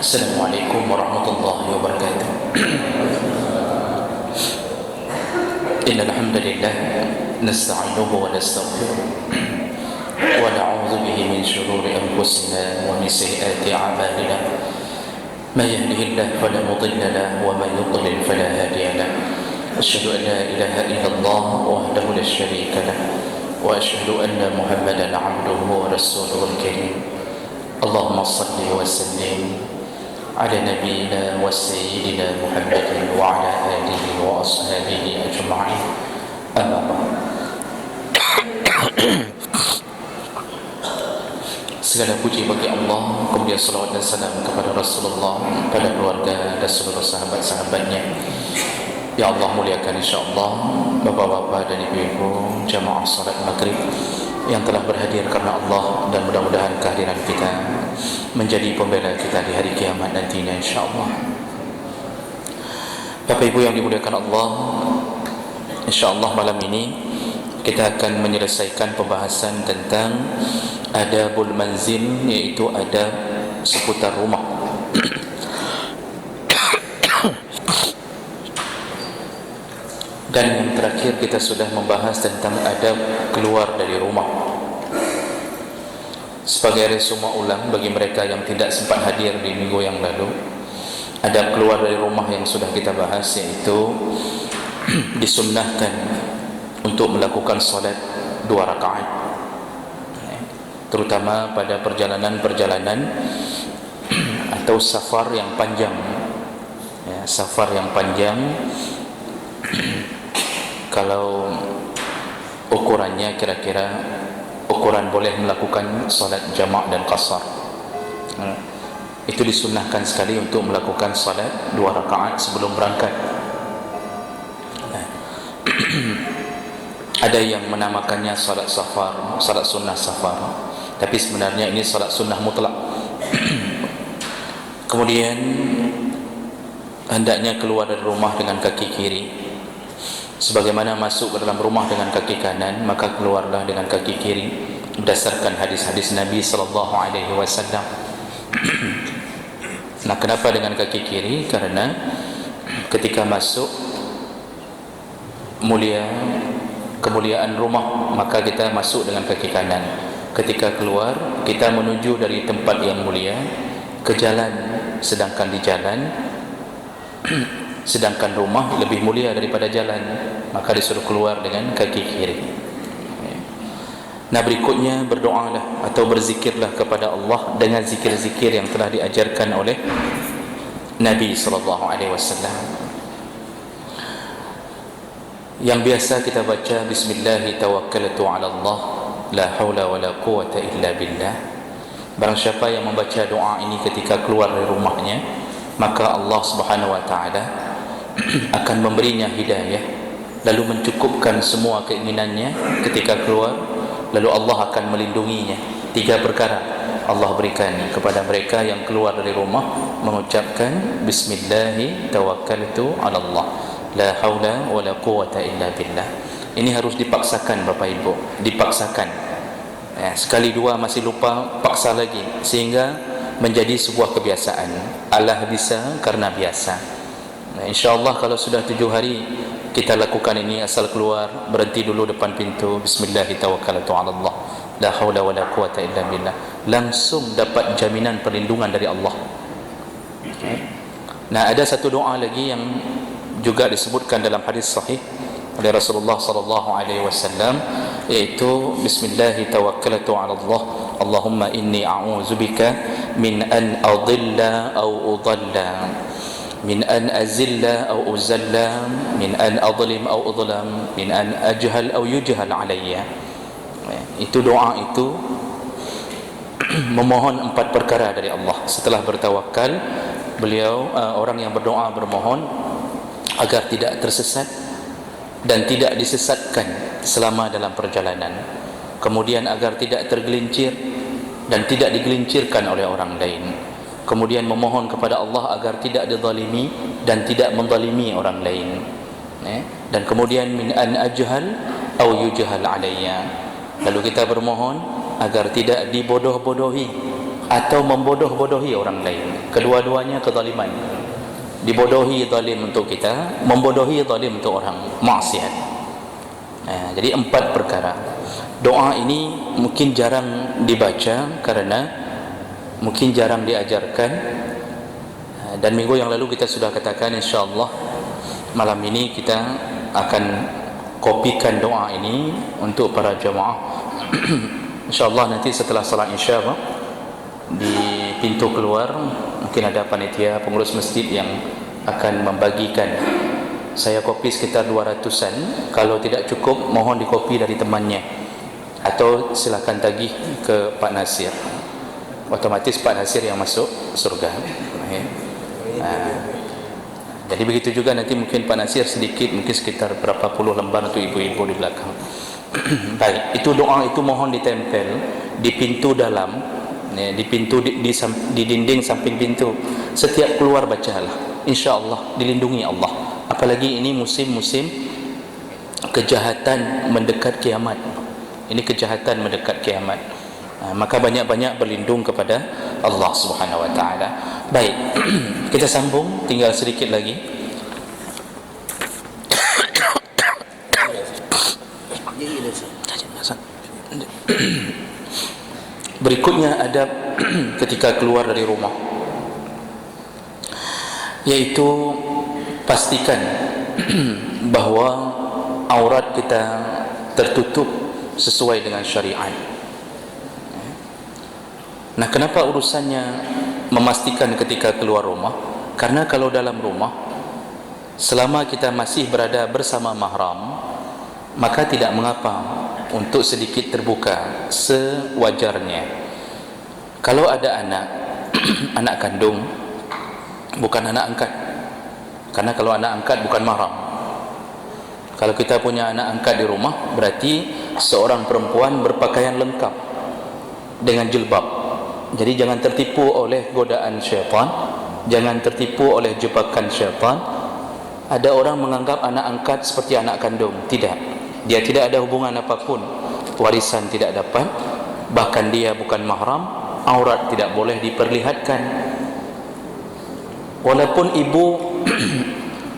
Assalamualaikum warahmatullahi wabarakatuh. Innal hamdalillah nasta'inuhu wa nastaghfiruh wa na'udzu bihi min shururi anfusina wa min sayyiati a'malina. May yahdihillahu fala mudilla lahu wa may yudlil fala hadiya lahu. Asyhadu an la ilaha illallah wahdahu la syarika lahu wa asyhadu anna Muhammadan 'abduhu wa rasuluhul karim. Allahumma shalli wa sallim ala nabiyyina wa sayyidina Muhammadin wa ala alihi wa ashabihi ajma'in. Amma ba'd. Segala puji bagi Allah, kemudian salawat dan salam kepada Rasulullah, pada keluarga dan seluruh sahabat-sahabatnya. Ya Allah, muliakan insyaAllah bapa-bapa dan ibu-ibu jamaah salat maghrib yang telah berhadir karena Allah, dan mudah-mudahan kehadiran kita menjadi pembela kita di hari kiamat nantinya insyaAllah. Bapak Ibu yang dimuliakan Allah, insyaAllah malam ini kita akan menyelesaikan pembahasan tentang adabul manzil, yaitu adab seputar rumah. Dan yang terakhir kita sudah membahas tentang adab keluar dari rumah. Sebagai resume ulang bagi mereka yang tidak sempat hadir di minggu yang lalu, adab keluar dari rumah yang sudah kita bahas yaitu disunnahkan untuk melakukan solat 2 rakaat, terutama pada perjalanan-perjalanan atau safar yang panjang. Safar yang panjang, kalau ukurannya kira-kira ukuran boleh melakukan salat jamak dan qasar, itu disunnahkan sekali untuk melakukan salat 2 rakaat sebelum berangkat. Ada yang menamakannya salat safar, salat sunnah safar, tapi sebenarnya ini salat sunnah mutlak. Kemudian hendaknya keluar dari rumah dengan kaki kiri, sebagaimana masuk ke dalam rumah dengan kaki kanan, maka keluarlah dengan kaki kiri berdasarkan hadis-hadis Nabi sallallahu alaihi wasallam. Nah, kenapa dengan kaki kiri? Karena ketika masuk kemuliaan rumah, maka kita masuk dengan kaki kanan. Ketika keluar, kita menuju dari tempat yang mulia ke jalan, sedangkan di jalan sedangkan rumah lebih mulia daripada jalan, maka disuruh keluar dengan kaki kiri. Nah, berikutnya berdoalah atau berzikirlah kepada Allah dengan zikir-zikir yang telah diajarkan oleh Nabi sallallahu alaihi wasallam. Yang biasa kita baca, bismillahi tawakkaltu ala Allah la haula wala quwata illa billah. Barang siapa yang membaca doa ini ketika keluar dari rumahnya, maka Allah Subhanahu wa taala akan memberinya hidayah, lalu mencukupkan semua keinginannya ketika keluar, lalu Allah akan melindunginya. 3 perkara Allah berikan kepada mereka yang keluar dari rumah mengucapkan bismillahi tawakkaltu ala Allah la haula wala quwata illa billah. Ini harus dipaksakan Bapak Ibu, dipaksakan. Sekali dua masih lupa, paksa lagi, sehingga menjadi sebuah kebiasaan. Allah bisa karena biasa. InsyaAllah kalau sudah 7 hari kita lakukan ini, asal keluar berhenti dulu depan pintu, bismillahi tawakkaltu ala Allah la haula wala quwata illa billah, langsung dapat jaminan perlindungan dari Allah. Nah, ada satu doa lagi yang juga disebutkan dalam hadis sahih oleh Rasulullah sallallahu alaihi wasallam, yaitu bismillahi tawakkaltu ala Allah Allahumma inni a'udzubika min an adilla aw udalla, min an azilla aw uzalla, min an adlim aw udlam, min an ajhal aw yujhal alayya. Itu doa itu memohon 4 perkara dari Allah. Setelah bertawakal, beliau orang yang berdoa bermohon agar tidak tersesat dan tidak disesatkan selama dalam perjalanan, kemudian agar tidak tergelincir dan tidak digelincirkan oleh orang lain, kemudian memohon kepada Allah agar tidak dizalimi dan tidak menzalimi orang lain, dan kemudian min an ajhal aw yujhal alayya, lalu kita bermohon agar tidak dibodoh-bodohi atau membodoh-bodohi orang lain. kedua-duanya kezaliman. Dibodohi zalim untuk kita, membodohi zalim untuk orang maksiat. Jadi 4 perkara. Doa ini mungkin jarang dibaca karena mungkin jarang diajarkan, dan minggu yang lalu kita sudah katakan insyaAllah malam ini kita akan kopikan doa ini untuk para jamaah. InsyaAllah nanti setelah salat isya di pintu keluar mungkin ada panitia pengurus masjid yang akan membagikan. Saya kopi sekitar 200-an. Kalau tidak cukup mohon dikopi dari temannya, atau silakan tagih ke Pak Nasir, otomatis Pak Nasir yang masuk surga. Jadi begitu juga nanti mungkin Pak Nasir sedikit, mungkin sekitar berapa puluh lembar untuk ibu-ibu di belakang. Baik, itu doa itu mohon ditempel di pintu dalam, di pintu di dinding samping pintu. Setiap keluar bacalah, insya-Allah dilindungi Allah. Apalagi ini musim-musim kejahatan mendekat kiamat. Ini kejahatan mendekat kiamat. Maka banyak-banyak berlindung kepada Allah Subhanahu wa taala. Baik, kita sambung, tinggal sedikit lagi. Berikutnya adab ketika keluar dari rumah, yaitu pastikan bahawa aurat kita tertutup sesuai dengan syariat. Nah, kenapa urusannya memastikan ketika keluar rumah? Karena kalau dalam rumah, selama kita masih berada bersama mahram, maka tidak mengapa untuk sedikit terbuka sewajarnya. Kalau ada anak anak kandung, bukan anak angkat. Karena kalau anak angkat bukan mahram. Kalau kita punya anak angkat di rumah, berarti seorang perempuan berpakaian lengkap dengan jilbab. Jadi jangan tertipu oleh godaan syaitan, jangan tertipu oleh jebakan syaitan. Ada orang menganggap anak angkat seperti anak kandung. Tidak, dia tidak ada hubungan apapun, warisan tidak dapat, bahkan dia bukan mahram, aurat tidak boleh diperlihatkan. Walaupun ibu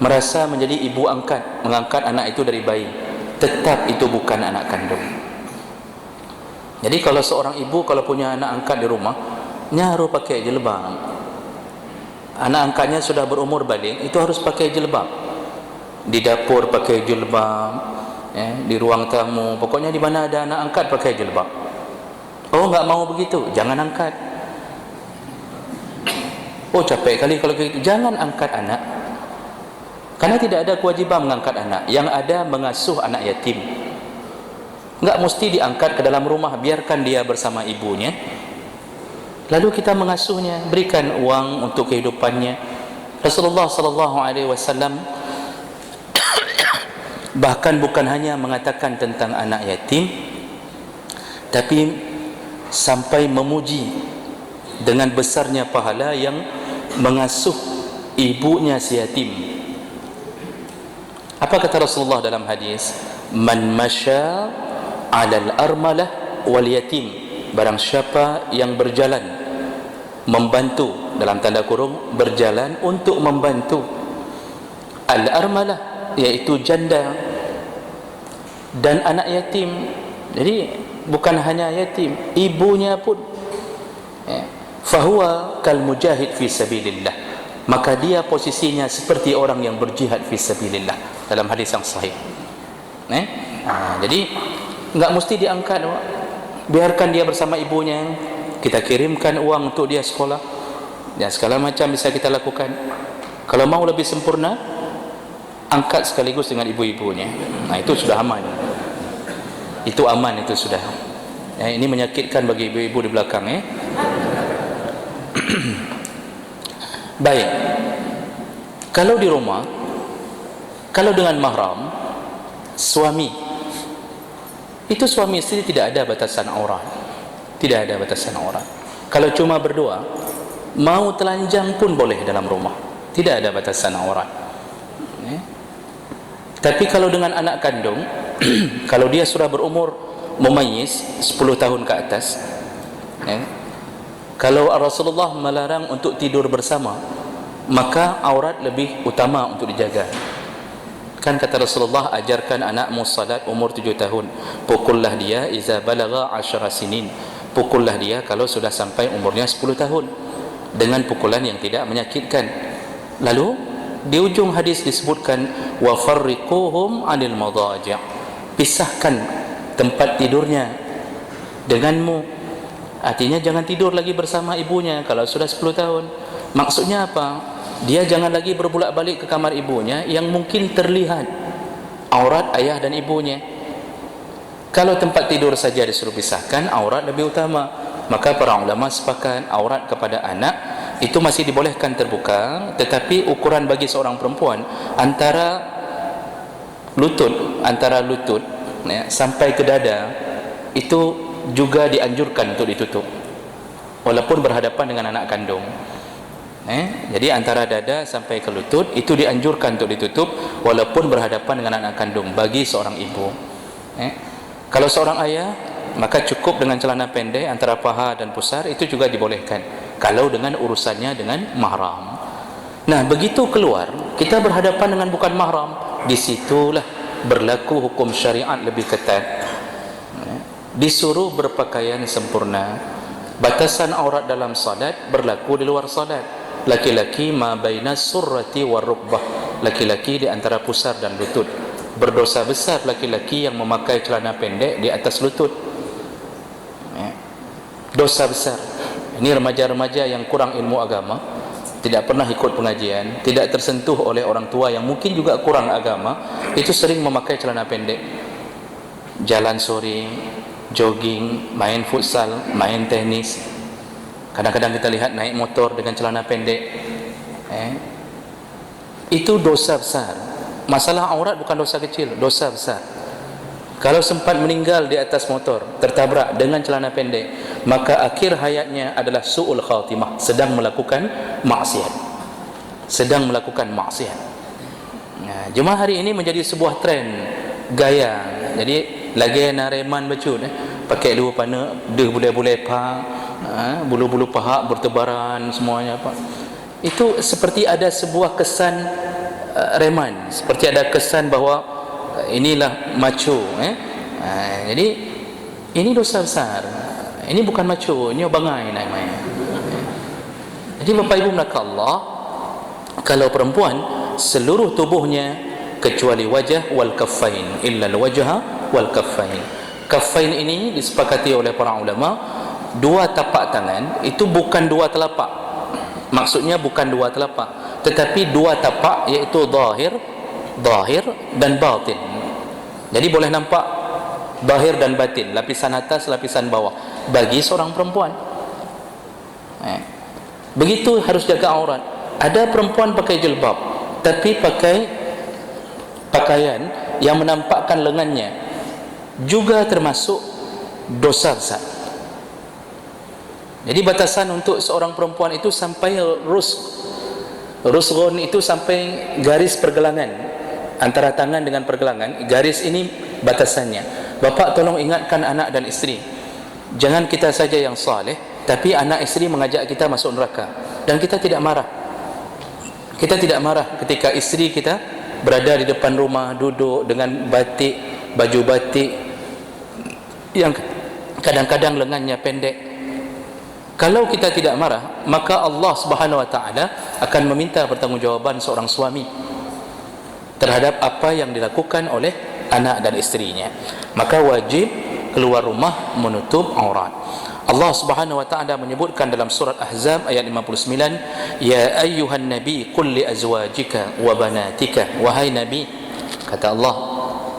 merasa menjadi ibu angkat, mengangkat anak itu dari bayi, tetap itu bukan anak kandung. Jadi kalau seorang ibu kalau punya anak angkat di rumah, harus pakai jilbab. Anak angkatnya sudah berumur balik, itu harus pakai jilbab. Di dapur pakai jilbab, di ruang tamu, pokoknya di mana ada anak angkat pakai jilbab. Oh, enggak mau begitu, jangan angkat. Oh, capek kali kalau begitu, jangan angkat anak. Karena tidak ada kewajiban mengangkat anak. Yang ada mengasuh anak yatim. Enggak mesti diangkat ke dalam rumah, biarkan dia bersama ibunya. Lalu kita mengasuhnya, berikan uang untuk kehidupannya. Rasulullah sallallahu alaihi wasallam bahkan bukan hanya mengatakan tentang anak yatim, tapi sampai memuji dengan besarnya pahala yang mengasuh ibunya si yatim. Apa kata Rasulullah dalam hadis? Man masya 'alal armalah wal yatim, barang siapa yang berjalan membantu, dalam tanda kurung berjalan untuk membantu al armalah, yaitu janda dan anak yatim. Jadi bukan hanya yatim, ibunya pun, fahuwa kal mujahid fi sabilillah, maka dia posisinya seperti orang yang berjihad fi sabilillah, dalam hadis yang sahih. Jadi enggak mesti diangkat, biarkan dia bersama ibunya. Kita kirimkan uang untuk dia sekolah, dan segala macam bisa kita lakukan. Kalau mau lebih sempurna, angkat sekaligus dengan ibu-ibunya. Nah, itu sudah aman. Itu aman, itu sudah. Ini menyakitkan bagi ibu-ibu di belakang, Baik. Kalau di rumah, kalau dengan mahram, suami, itu suami istri tidak ada batasan aurat. Tidak ada batasan aurat. Kalau cuma berdua, mau telanjang pun boleh dalam rumah. Tidak ada batasan aurat. Tapi kalau dengan anak kandung, kalau dia sudah berumur mumayyiz 10 tahun ke atas, Kalau Rasulullah melarang untuk tidur bersama, maka aurat lebih utama untuk dijaga. Kan kata Rasulullah, ajarkan anakmu salat umur 7 tahun, pukullah dia iza balagha 10 sinin, pukullah dia kalau sudah sampai umurnya 10 tahun dengan pukulan yang tidak menyakitkan. Lalu di ujung hadis disebutkan wa farriquhum 'anil madaji', pisahkan tempat tidurnya denganmu. Artinya jangan tidur lagi bersama ibunya kalau sudah 10 tahun. Maksudnya apa? Dia jangan lagi berbulak-balik ke kamar ibunya yang mungkin terlihat aurat ayah dan ibunya. Kalau tempat tidur saja disuruh pisahkan, aurat lebih utama. Maka para ulama sepakat aurat kepada anak itu masih dibolehkan terbuka, tetapi ukuran bagi seorang perempuan antara lutut ya, sampai ke dada itu juga dianjurkan untuk ditutup walaupun berhadapan dengan anak kandung. Jadi antara dada sampai ke lutut itu dianjurkan untuk ditutup walaupun berhadapan dengan anak kandung bagi seorang ibu. Kalau seorang ayah, maka cukup dengan celana pendek antara paha dan pusar, itu juga dibolehkan kalau dengan urusannya dengan mahram. Nah, begitu keluar kita berhadapan dengan bukan mahram, disitulah berlaku hukum syariat lebih ketat. Disuruh berpakaian sempurna. Batasan aurat dalam salat berlaku di luar salat. Laki-laki ma baina surrati war rukbah, laki-laki di antara pusar dan lutut. Berdosa besar laki-laki yang memakai celana pendek di atas lutut. Dosa besar. Ini remaja-remaja yang kurang ilmu agama, tidak pernah ikut pengajian, tidak tersentuh oleh orang tua yang mungkin juga kurang agama, itu sering memakai celana pendek. Jalan sore, jogging, main futsal, main tenis. Kadang-kadang kita lihat naik motor dengan celana pendek. Itu dosa besar. Masalah aurat bukan dosa kecil, dosa besar. Kalau sempat meninggal di atas motor, tertabrak dengan celana pendek, maka akhir hayatnya adalah su'ul khatimah, sedang melakukan maksiat. Sedang melakukan maksiat. Nah, jemaah hari ini menjadi sebuah tren, gaya. Jadi lagi nareman bacut, pakai dua pana, deh bulai-bulai pa, bulu-bulu paha bertebaran semuanya apa. Itu seperti ada sebuah kesan reman, seperti ada kesan bahawa inilah macho. Jadi ini dosa besar. Ini bukan macho, ini bangai namanya. Jadi Bapak Ibu melakukan Allah, kalau perempuan seluruh tubuhnya kecuali wajah wal kaffain, illa al wajha wal kaffain. Kaffain ini disepakati oleh para ulama, dua tapak tangan itu bukan dua telapak. Maksudnya bukan dua telapak, tetapi dua tapak, iaitu zahir dan batin. Jadi boleh nampak zahir dan batin, lapisan atas, lapisan bawah bagi seorang perempuan. Begitu harus jaga aurat. Ada perempuan pakai jilbab tapi pakai pakaian yang menampakkan lengannya, juga termasuk dosa besar. Jadi batasan untuk seorang perempuan itu sampai rusghun, itu sampai garis pergelangan antara tangan dengan pergelangan. Garis ini batasannya. Bapak tolong ingatkan anak dan isteri, jangan kita saja yang saleh, tapi anak isteri mengajak kita masuk neraka, dan kita tidak marah. Kita tidak marah ketika isteri kita berada di depan rumah, duduk dengan batik, baju batik yang kadang-kadang lengannya pendek. Kalau kita tidak marah, maka Allah Subhanahu wa taala akan meminta pertanggungjawaban seorang suami terhadap apa yang dilakukan oleh anak dan istrinya. Maka wajib keluar rumah menutup aurat. Allah Subhanahu wa taala menyebutkan dalam surat Ahzab ayat 59, ya ayyuhan nabi qul li azwajika wa banatika, wahai nabi, kata Allah,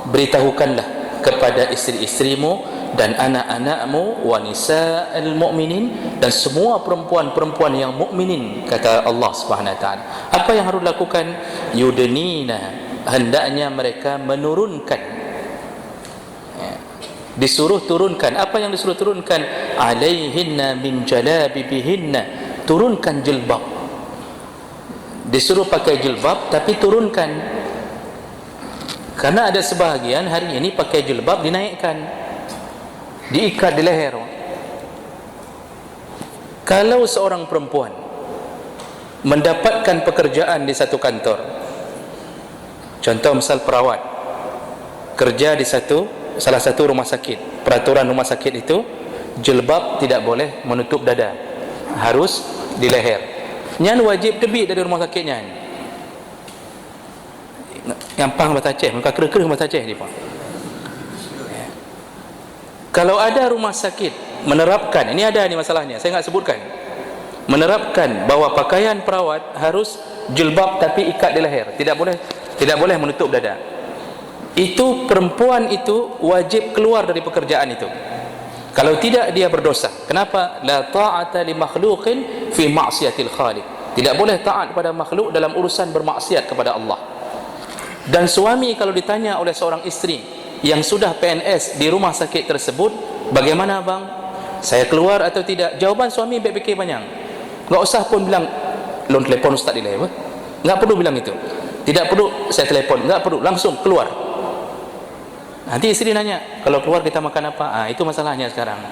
beritahukanlah kepada isteri-istrimu dan anak-anakmu, wa nisa'il mu'minin, dan semua perempuan-perempuan yang mukminin, kata Allah Subhanahu wa taala. Apa yang harus dilakukan? Yudnina, hendaknya mereka menurunkan, disuruh turunkan. Apa yang disuruh turunkan? Alaihinna min jalabibihinna, turunkan jilbab. Disuruh pakai jilbab tapi turunkan, karena ada sebahagian hari ini pakai jilbab dinaikkan, diikat di leher. Kalau seorang perempuan mendapatkan pekerjaan di satu kantor, contoh misal perawat, kerja di salah satu rumah sakit, peraturan rumah sakit itu jilbab tidak boleh menutup dada, harus di leher. Nyan wajib terbit dari rumah sakitnya. Yang pang bahasa Aceh, muka kera-kera bahasa Aceh ni, Pak. Kalau ada rumah sakit menerapkan, ini ada ni masalahnya, saya enggak sebutkan, menerapkan bahawa pakaian perawat harus jilbab tapi ikat di leher, tidak boleh menutup dada, itu perempuan itu wajib keluar dari pekerjaan itu. Kalau tidak, dia berdosa. Kenapa? La ta'ata li makhluqin fi ma'siyatil khaliq. Tidak boleh taat kepada makhluk dalam urusan bermaksiat kepada Allah. Dan suami kalau ditanya oleh seorang isteri yang sudah PNS di rumah sakit tersebut, bagaimana bang, saya keluar atau tidak? Jawaban suami baik-baik panjang. Enggak usah pun bilang lon telefon ustaz di live. Enggak perlu bilang itu. Tidak perlu saya telefon, enggak perlu, langsung keluar. Nanti isteri nanya, kalau keluar kita makan apa? Itu masalahnya sekarang.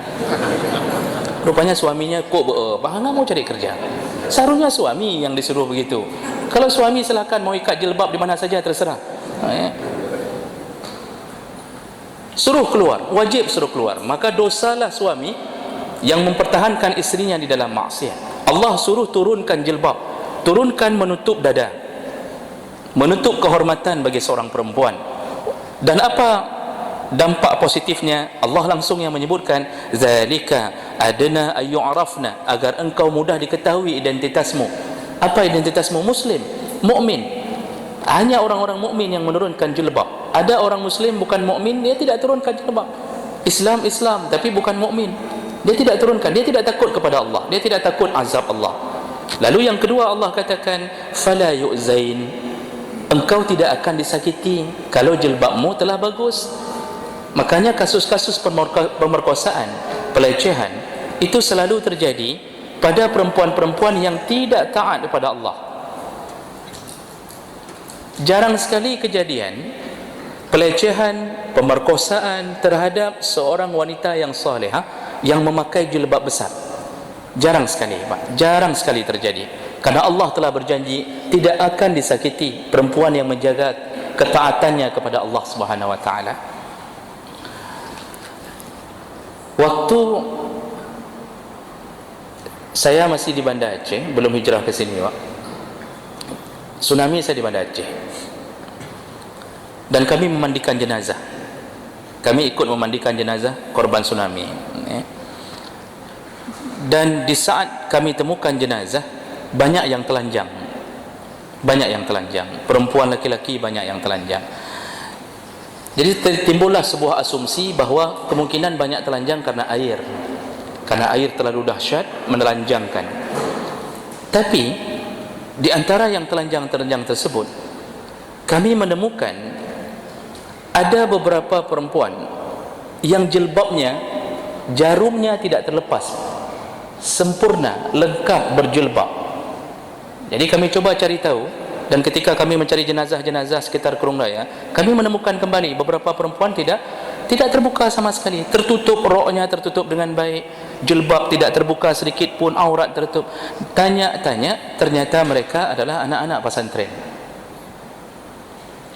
Rupanya suaminya kok enggak mau cari kerja. Seharusnya suami yang disuruh begitu. Kalau suami silakan mau ikat jilbab di mana saja, terserah. Suruh keluar, wajib suruh keluar. Maka dosalah suami yang mempertahankan istrinya di dalam maksiat. Allah suruh turunkan jilbab, turunkan menutup dada, menutup kehormatan bagi seorang perempuan. Dan apa dampak positifnya? Allah langsung yang menyebutkan, zalika adna ayyu'rafna, agar engkau mudah diketahui identitasmu. Apa identitasmu? Muslim, mukmin. Hanya orang-orang mukmin yang menurunkan jilbab. Ada orang muslim bukan mukmin, dia tidak turunkan jilbab. Islam tapi bukan mukmin, dia tidak turunkan, dia tidak takut kepada Allah, dia tidak takut azab Allah. Lalu yang kedua, Allah katakan fala yu'zain, engkau tidak akan disakiti kalau jilbabmu telah bagus. Makanya kasus-kasus pemerkosaan, pelecehan itu selalu terjadi pada perempuan-perempuan yang tidak taat kepada Allah. Jarang sekali kejadian pelecehan, pemerkosaan terhadap seorang wanita yang salihah yang memakai jilbab besar. Jarang sekali, Pak. Jarang sekali terjadi. Karena Allah telah berjanji tidak akan disakiti perempuan yang menjaga ketaatannya kepada Allah Subhanahu wa taala. Waktu saya masih di Banda Aceh, belum hijrah ke sini, Pak. Tsunami saya di Banda Aceh. Dan kami memandikan jenazah. Kami ikut memandikan jenazah korban tsunami. Dan di saat kami temukan jenazah, banyak yang telanjang. Banyak yang telanjang. Perempuan, laki-laki banyak yang telanjang. Jadi timbullah sebuah asumsi bahawa kemungkinan banyak telanjang karena air. Karena air terlalu dahsyat menelanjangkan. Tapi di antara yang telanjang-telanjang tersebut, kami menemukan ada beberapa perempuan yang jilbabnya, jarumnya tidak terlepas, sempurna, lengkap berjilbab. Jadi kami coba cari tahu, dan ketika kami mencari jenazah-jenazah sekitar Kurung Raya, kami menemukan kembali beberapa perempuan tidak terbuka sama sekali, tertutup, roknya tertutup dengan baik, jilbab tidak terbuka sedikit pun, aurat tertutup. Tanya-tanya, ternyata mereka adalah anak-anak pesantren.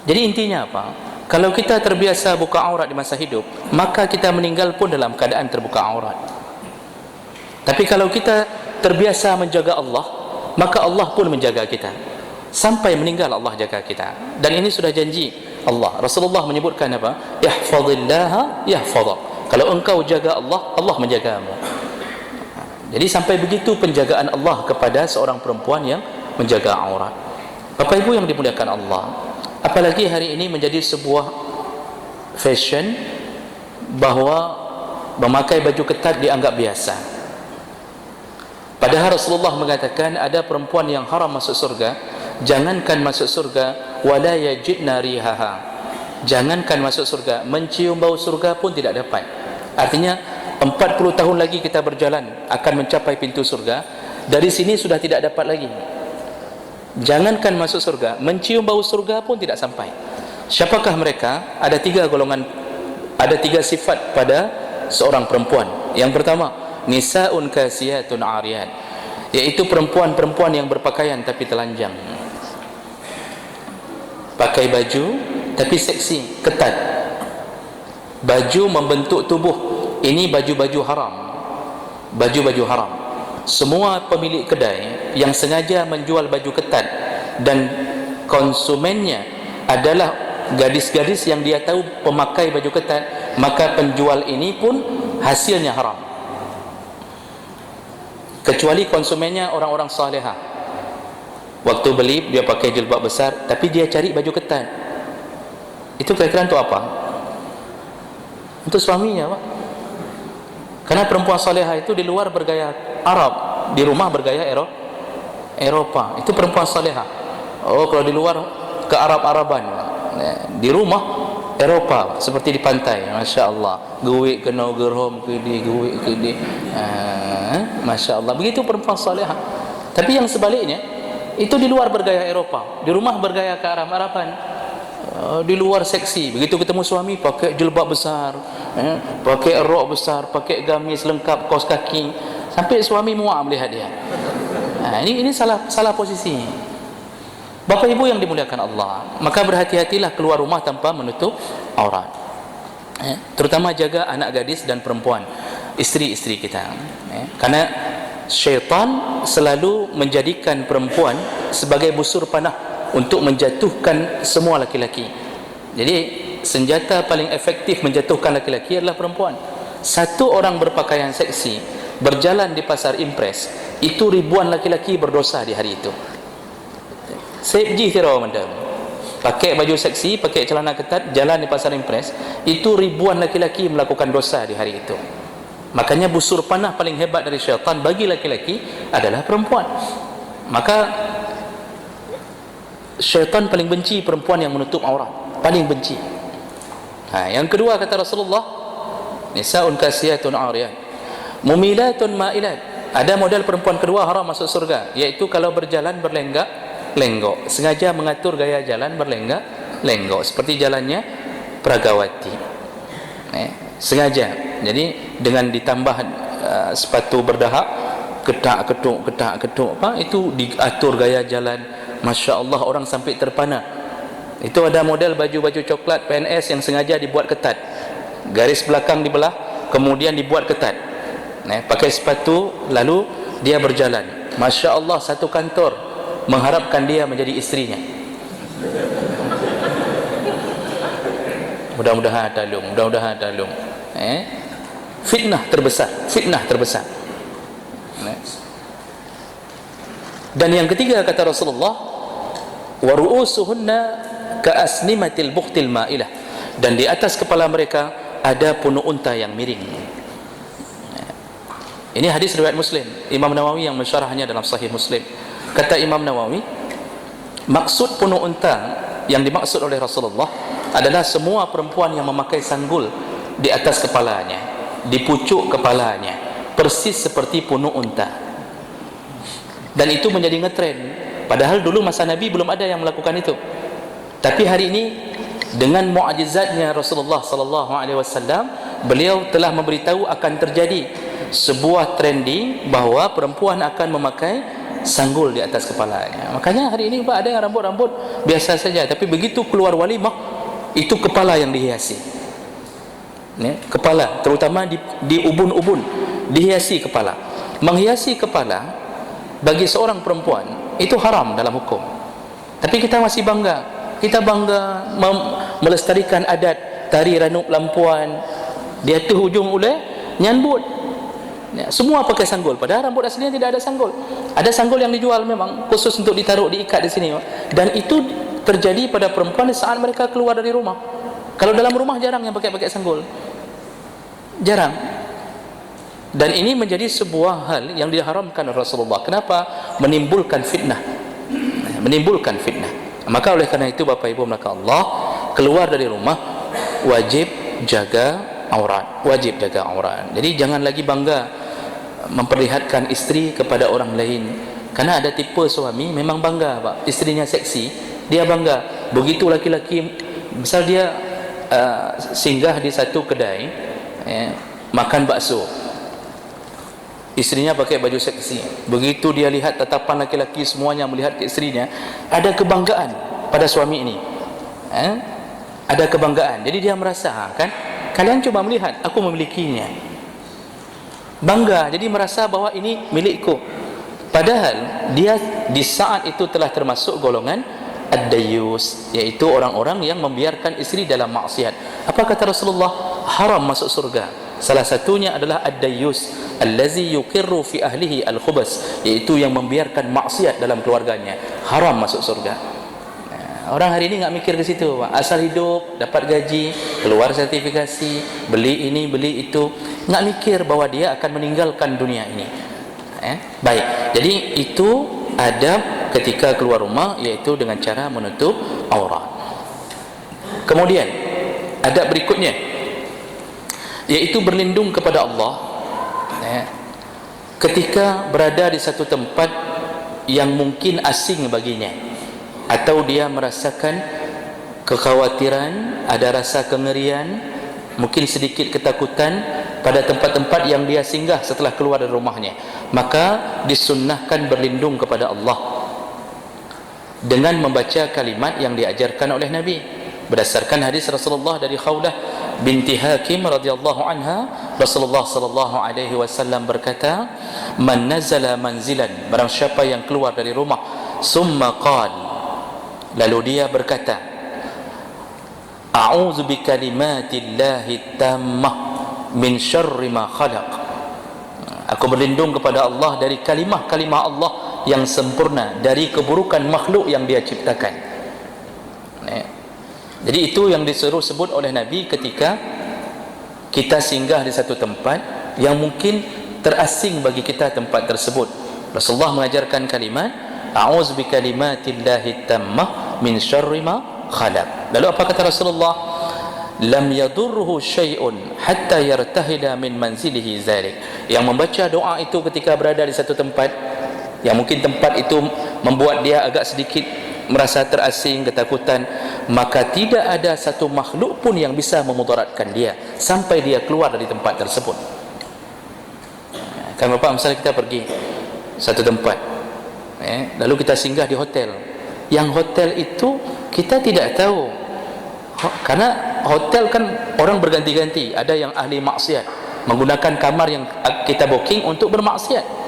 Jadi intinya apa? Kalau kita terbiasa buka aurat di masa hidup, maka kita meninggal pun dalam keadaan terbuka aurat. Tapi kalau kita terbiasa menjaga Allah, maka Allah pun menjaga kita. Sampai meninggal Allah jaga kita. Dan ini sudah janji Allah. Rasulullah menyebutkan apa? Ihfazillaha yahfazak. Kalau engkau jaga Allah, Allah menjagamu. Jadi sampai begitu penjagaan Allah kepada seorang perempuan yang menjaga aurat. Bapak Ibu yang dimuliakan Allah, apalagi hari ini menjadi sebuah fashion bahawa memakai baju ketat dianggap biasa. Padahal Rasulullah mengatakan ada perempuan yang haram masuk surga, jangankan masuk surga, wala yajidna rihaha, jangankan masuk surga, mencium bau surga pun tidak dapat. Artinya 40 tahun lagi kita berjalan akan mencapai pintu surga, dari sini sudah tidak dapat lagi. Jangankan masuk surga, mencium bau surga pun tidak sampai. Siapakah mereka? Ada 3 golongan, ada 3 sifat pada seorang perempuan. Yang pertama, Nisaun kasiyatun ariyat, iaitu perempuan-perempuan yang berpakaian tapi telanjang, pakai baju tapi seksi, ketat, baju membentuk tubuh. Ini baju-baju haram, baju-baju haram. Semua pemilik kedai yang sengaja menjual baju ketat dan konsumennya adalah gadis-gadis yang dia tahu pemakai baju ketat, maka penjual ini pun hasilnya haram, kecuali konsumennya orang-orang salihah. Waktu beli dia pakai jilbab besar tapi dia cari baju ketat, itu kira-kira untuk apa? Untuk suaminya, Pak. Karena perempuan salihah itu di luar bergaya Arab, di rumah bergaya Eropa. Itu perempuan salihah. Oh, kalau di luar ke Arab-Araban, di rumah Eropa, seperti di pantai. Masya Allah, guwik kena gerhom ke di, guwik ke di, Masya Allah. Begitu perempuan salihah. Tapi yang sebaliknya, itu di luar bergaya Eropa, di rumah bergaya ke Arab-Araban. Di luar seksi, begitu ketemu suami pakai jilbab besar, pakai rok besar, pakai gamis lengkap, kaos kaki, sampai suami muak melihat dia. Ini salah posisi. Bapak ibu yang dimuliakan Allah, maka berhati-hatilah keluar rumah tanpa menutup aurat, terutama jaga anak gadis dan perempuan, isteri-isteri kita, karena syaitan selalu menjadikan perempuan sebagai busur panah untuk menjatuhkan semua laki-laki. Jadi senjata paling efektif menjatuhkan laki-laki adalah perempuan. Satu orang berpakaian seksi berjalan di pasar Impres, itu ribuan laki-laki berdosa di hari itu. Sebji tirau mandam, pakai baju seksi, pakai celana ketat, jalan di pasar Impres, itu ribuan laki-laki melakukan dosa di hari itu. Makanya busur panah paling hebat dari syaitan bagi laki-laki adalah perempuan. Maka syaitan paling benci perempuan yang menutup aurat, paling benci. Yang kedua kata Rasulullah, nisaun kasiyatun ariyat, mumilatun ma'ilat. Ada model perempuan kedua haram masuk surga, iaitu kalau berjalan berlenggak-lenggok, sengaja mengatur gaya jalan berlenggak-lenggok, seperti jalannya Pragawati, sengaja. Jadi dengan ditambah sepatu berdahak, ketak-ketuk, itu diatur gaya jalan. Masya Allah, orang sampai terpana. Itu ada model baju-baju coklat PNS yang sengaja dibuat ketat, garis belakang dibelah, kemudian dibuat ketat, pakai sepatu, lalu dia berjalan. Masya Allah, satu kantor mengharapkan dia menjadi istrinya. Mudah-mudahan talung. Fitnah terbesar. Dan yang ketiga kata Rasulullah, wa ru'usuhunna ka'asnimatil bukhtil ma'ilah, dan di atas kepala mereka ada punuk unta yang miring. Ini hadis riwayat Muslim, Imam Nawawi yang mensyarahnya dalam Sahih Muslim. Kata Imam Nawawi, maksud punuk unta yang dimaksud oleh Rasulullah adalah semua perempuan yang memakai sanggul di atas kepalanya, di pucuk kepalanya, persis seperti punuk unta. Dan itu menjadi ngetren. Padahal dulu masa Nabi belum ada yang melakukan itu. Tapi hari ini dengan mukjizatnya Rasulullah sallallahu alaihi wasallam, beliau telah memberitahu akan terjadi sebuah trending bahawa perempuan akan memakai sanggul di atas kepalanya. Makanya hari ini ada yang rambut-rambut biasa saja, tapi begitu keluar walimah, itu kepala yang dihiasi. Kepala, terutama di ubun-ubun, dihiasi kepala. Menghiasi kepala bagi seorang perempuan itu haram dalam hukum. Tapi kita masih bangga. Kita bangga melestarikan adat tari ranup lampuan. Di atas hujung ulai nyambut. Semua pakai sanggul, padahal rambut aslinya tidak ada sanggul. Ada sanggul yang dijual memang khusus untuk ditaruh, diikat di sini. Dan itu terjadi pada perempuan di saat mereka keluar dari rumah. Kalau dalam rumah jarang yang pakai sanggul. Jarang. Dan ini menjadi sebuah hal yang diharamkan oleh Rasulullah. Kenapa? Menimbulkan fitnah. Maka oleh karena itu Bapak Ibu maka Allah, keluar dari rumah wajib jaga aurat. Jadi jangan lagi bangga memperlihatkan istri kepada orang lain. Karena ada tipe suami memang bangga, Pak, istrinya seksi, dia bangga. Begitu laki-laki, misal dia singgah di satu kedai, makan bakso, Isterinya pakai baju seksi. Begitu dia lihat tatapan laki-laki semuanya melihat ke isterinya, ada kebanggaan pada suami ini. Ada kebanggaan. Jadi dia merasa, kan, kalian coba melihat, aku memilikinya. Bangga, jadi merasa bahwa ini milikku. Padahal dia di saat itu telah termasuk golongan ad-dayyus, yaitu orang-orang yang membiarkan isteri dalam maksiat. Apa kata Rasulullah? Haram masuk surga. Salah satunya adalah ad-dayyus allazi yuqirru fi ahlihi al-khubas, yaitu yang membiarkan maksiat dalam keluarganya. Haram masuk surga. Orang hari ini enggak mikir ke situ, Pak. Asal hidup, dapat gaji, keluar sertifikasi, beli ini, beli itu, enggak mikir bahwa dia akan meninggalkan dunia ini. Baik. Jadi itu adab ketika keluar rumah, yaitu dengan cara menutup aurat. Kemudian adab berikutnya, yaitu berlindung kepada Allah ketika berada di satu tempat yang mungkin asing baginya, atau dia merasakan kekhawatiran, ada rasa kengerian, mungkin sedikit ketakutan pada tempat-tempat yang dia singgah setelah keluar dari rumahnya. Maka disunnahkan berlindung kepada Allah dengan membaca kalimat yang diajarkan oleh Nabi berdasarkan hadis Rasulullah dari Khawlah binti Hakim radhiyallahu anha. Rasulullah sallallahu alaihi wasallam berkata, man nazala manzilan, barang siapa yang keluar dari rumah, summa qala, lalu dia berkata, a'udzu bikalimatillahi tammah min syarri ma khalaq, aku berlindung kepada Allah dari kalimah-kalimah Allah yang sempurna, dari keburukan makhluk yang dia ciptakan. Jadi itu yang disuruh sebut oleh Nabi ketika kita singgah di satu tempat yang mungkin terasing bagi kita tempat tersebut. Rasulullah mengajarkan kalimat a'udzu bikalimatillahi tammah min syarri ma khalaq. Lalu apa kata Rasulullah? Lam yadurruhu syai'un hatta yartahila min manzilihi zalik. Yang membaca doa itu ketika berada di satu tempat yang mungkin tempat itu membuat dia agak sedikit merasa terasing, ketakutan, maka tidak ada satu makhluk pun yang bisa memudaratkan dia sampai dia keluar dari tempat tersebut. Kan Bapak, misalnya kita pergi satu tempat, lalu kita singgah di hotel. Yang hotel itu kita tidak tahu, karena hotel kan orang berganti-ganti. Ada yang ahli maksiat, menggunakan kamar yang kita booking untuk bermaksiat.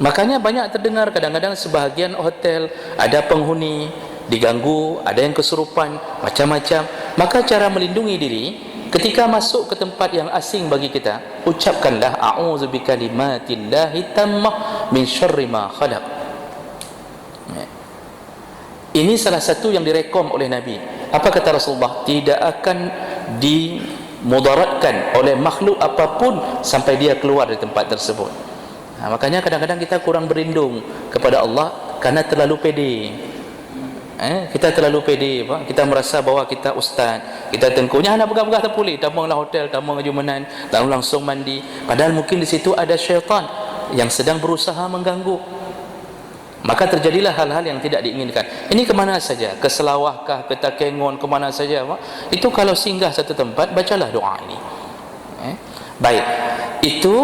Makanya banyak terdengar kadang-kadang sebahagian hotel ada penghuni diganggu, ada yang kesurupan, macam-macam. Maka cara melindungi diri ketika masuk ke tempat yang asing bagi kita, ucapkanlah a'udzu bikalimatillahi tammah min syarri ma khalaq. Ini salah satu yang direkom oleh Nabi. Apa kata Rasulullah? Tidak akan dimudaratkan oleh makhluk apapun sampai dia keluar dari tempat tersebut. Makanya kadang-kadang kita kurang berlindung kepada Allah karena terlalu pede. Kita terlalu pede, Pak. Kita merasa bahwa kita ustaz, kita tengkunya nak pegang-pegang terpulih, tambanglah hotel, tambang jumanan, langsung mandi. Padahal mungkin di situ ada syaitan yang sedang berusaha mengganggu. Maka terjadilah hal-hal yang tidak diinginkan. Ini kemana saja, ke Selawahkah, ke Takengon, kemana saja, Pak. Itu kalau singgah satu tempat, bacalah doa ini. Baik, itu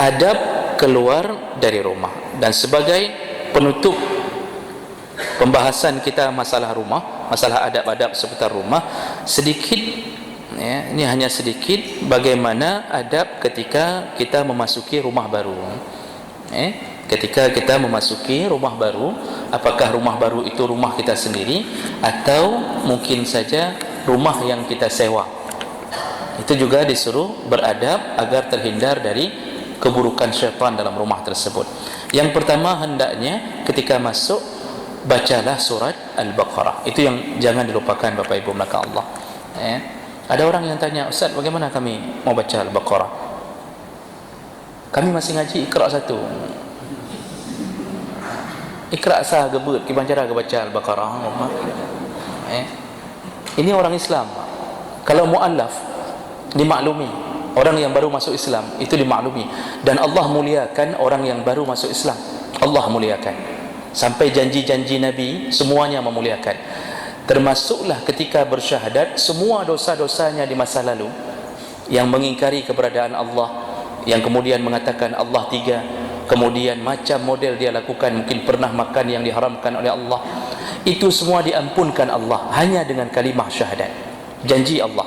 adab keluar dari rumah. Dan sebagai penutup pembahasan kita masalah rumah, masalah adab-adab seputar rumah, sedikit ini hanya sedikit bagaimana adab ketika kita memasuki rumah baru. Ketika kita memasuki rumah baru, apakah rumah baru itu rumah kita sendiri atau mungkin saja rumah yang kita sewa. Itu juga disuruh beradab agar terhindar dari keburukan syaitan dalam rumah tersebut. Yang pertama, hendaknya ketika masuk bacalah surat Al-Baqarah. Itu yang jangan dilupakan, Bapak Ibu melakukan Allah. Ada orang yang tanya, Ustaz, bagaimana kami mau baca Al-Baqarah? Kami masih ngaji Iqra 1. Iqra sah gebut ki cara baca Al-Baqarah. Ini orang Islam. Kalau muallaf dimaklumi, orang yang baru masuk Islam itu dimaklumi, dan Allah muliakan orang yang baru masuk Islam. Allah muliakan. Sampai janji-janji Nabi semuanya memuliakan. Termasuklah ketika bersyahadat semua dosa-dosanya di masa lalu yang mengingkari keberadaan Allah, yang kemudian mengatakan Allah tiga, kemudian macam model dia lakukan, mungkin pernah makan yang diharamkan oleh Allah, itu semua diampunkan Allah hanya dengan kalimah syahadat, janji Allah.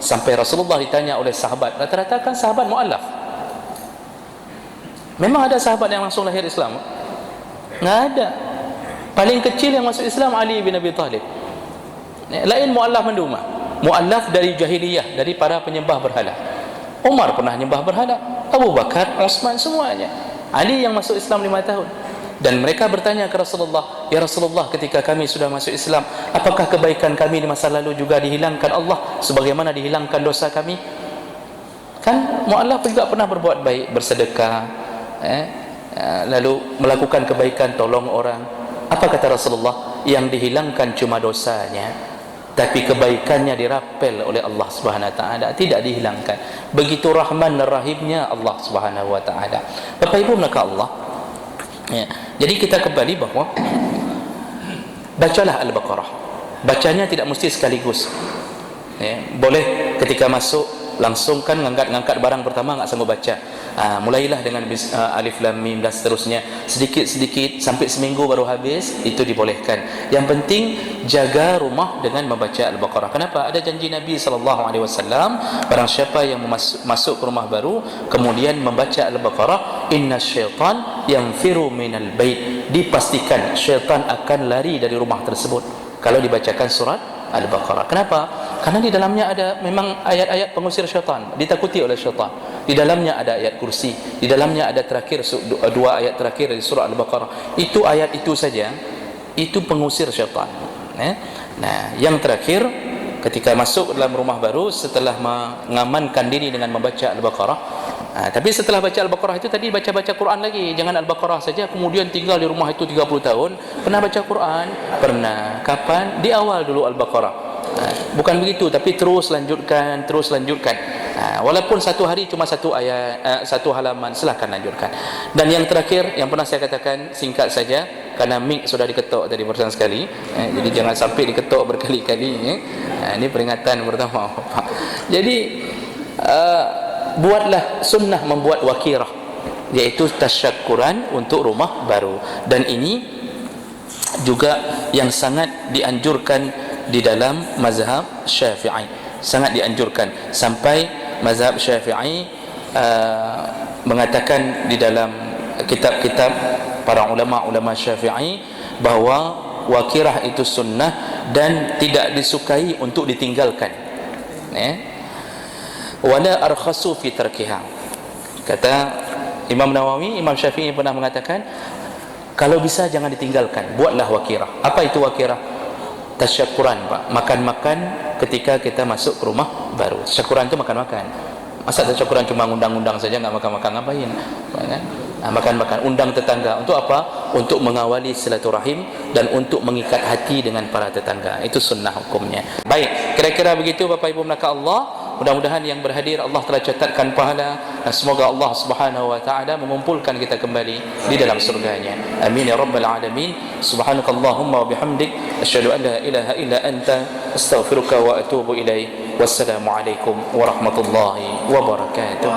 Sampai Rasulullah ditanya oleh sahabat, rata-rata kan sahabat mu'allaf. Memang ada sahabat yang langsung lahir Islam? Nggak ada. Paling kecil yang masuk Islam Ali bin Abi Talib. Lain mu'allaf menduma, mu'allaf dari jahiliyah, dari para penyembah berhala. Umar pernah menyembah berhala, Abu Bakar, Utsman, semuanya. Ali yang masuk Islam 5 tahun. Dan mereka bertanya ke Rasulullah, ya Rasulullah, ketika kami sudah masuk Islam, apakah kebaikan kami di masa lalu juga dihilangkan Allah sebagaimana dihilangkan dosa kami? Kan mu'allaf juga pernah berbuat baik, bersedekah, lalu melakukan kebaikan, tolong orang. Apa kata Rasulullah? Yang dihilangkan cuma dosanya, tapi kebaikannya dirapel oleh Allah Subhanahu wa taala, tidak dihilangkan. Begitu rahman dan rahimnya Allah Subhanahu wa taala. Bapak Ibu maka Allah, ya. Jadi kita kembali bahawa bacalah Al-Baqarah. Bacanya tidak mesti sekaligus, ya. Boleh ketika masuk langsung kan ngangkat barang pertama nggak sanggup baca, mulailah dengan alif lam mim dan seterusnya, sedikit-sedikit sampai seminggu baru habis, itu dibolehkan. Yang penting jaga rumah dengan membaca Al-Baqarah. Kenapa? Ada janji Nabi SAW, barang siapa yang masuk ke rumah baru kemudian membaca Al-Baqarah, inna syaitan yanfiru minal bait, dipastikan syaitan akan lari dari rumah tersebut kalau dibacakan surat Al-Baqarah. Kenapa? Karena di dalamnya ada memang ayat-ayat pengusir syaitan, ditakuti oleh syaitan. Di dalamnya ada ayat kursi, di dalamnya ada terakhir 2 ayat terakhir dari surah Al-Baqarah. Itu ayat itu saja, itu pengusir syaitan. Nah, yang terakhir ketika masuk dalam rumah baru setelah mengamankan diri dengan membaca Al-Baqarah. Tapi setelah baca Al-Baqarah itu tadi baca-baca Quran lagi. Jangan Al-Baqarah saja kemudian tinggal di rumah itu 30 tahun. Pernah baca Quran? Pernah. Kapan? Di awal dulu Al-Baqarah. Bukan begitu, tapi terus lanjutkan. Walaupun satu hari cuma satu ayat, satu halaman, silahkan lanjutkan. Dan yang terakhir yang pernah saya katakan, singkat saja karena mic sudah diketuk tadi barusan sekali, jadi jangan sampai diketuk berkali-kali. Ini peringatan pertama. Jadi buatlah sunnah membuat wakirah, yaitu tasyakkuran untuk rumah baru. Dan ini juga yang sangat dianjurkan di dalam mazhab Syafi'i, sangat dianjurkan. Sampai mazhab Syafi'i mengatakan di dalam kitab-kitab para ulama-ulama Syafi'i bahawa wakirah itu sunnah dan tidak disukai untuk ditinggalkan. Wala arkhasu fi tarkiha. Kata Imam Nawawi, Imam Syafi'i pernah mengatakan kalau bisa jangan ditinggalkan, buatlah wakirah. Apa itu wakirah? Tasyakuran, Pak. Makan-makan ketika kita masuk ke rumah baru. Tasyakuran itu makan-makan. Masa tasyakuran cuma undang-undang saja, nggak makan-makan, ngapain? Makan-makan, undang tetangga. Untuk apa? Untuk mengawali silaturahim dan untuk mengikat hati dengan para tetangga. Itu sunnah hukumnya. Baik, kira-kira begitu Bapak Ibu maka Allah. Mudah-mudahan yang berhadir Allah telah catatkan pahala, dan semoga Allah Subhanahu wa taala mengumpulkan kita kembali di dalam surganya. Amin ya rabbal alamin. Subhanakallahumma wa bihamdik, asyhadu an la ilaha illa anta, astaghfiruka wa atubu ilaik. Wassalamu alaikum warahmatullahi wabarakatuh.